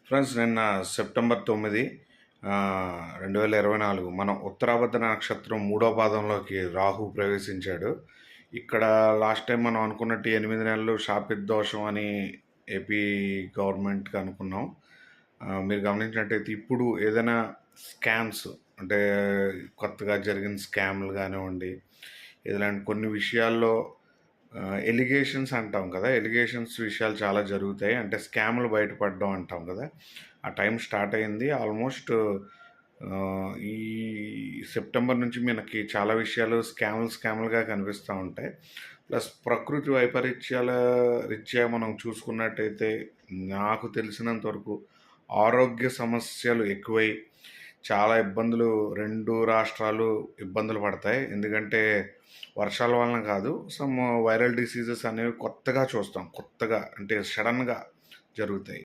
Friends నిన్న September 9 2024 మనం ఉత్తరాభద్ర నక్షత్రం మూడో పాదంలోకి రాహు ప్రవేశించాడు. ఇక్కడ లాస్ట్ టైం మనం అనుకున్నట్టు 8 నెలలు శాపిత దోషం అని ఏపీ గవర్నమెంట్కి అనుకున్నాం. మీరు గమనించినట్టయితే ఇప్పుడు ఏదైనా స్కామ్స్ అంటే కొత్తగా జరిగిన స్కామ్లు కానివ్వండి, ఇలాంటి కొన్ని విషయాల్లో ఎలిగేషన్స్ అంటాం కదా, ఎలిగేషన్స్ విషయాలు చాలా జరుగుతాయి. అంటే స్కామ్లు బయటపడడం అంటాం కదా, ఆ టైం స్టార్ట్ అయింది. ఆల్మోస్ట్ ఈ సెప్టెంబర్ నుంచి మనకి చాలా విషయాలు స్కామ్లుగా కనిపిస్తూ ఉంటాయి. ప్లస్ ప్రకృతి వైపరీత్యాల రీత్యా మనం చూసుకున్నట్టయితే నాకు తెలిసినంత వరకు ఆరోగ్య సమస్యలు ఎక్కువై చాలా ఇబ్బందులు, 2 రాష్ట్రాలు ఇబ్బందులు పడతాయి. ఎందుకంటే వర్షాల వలన కాదు, సమ్ వైరల్ డిసీజెస్ అనేవి కొత్తగా చూస్తాం. కొత్తగా అంటే సడన్గా జరుగుతాయి.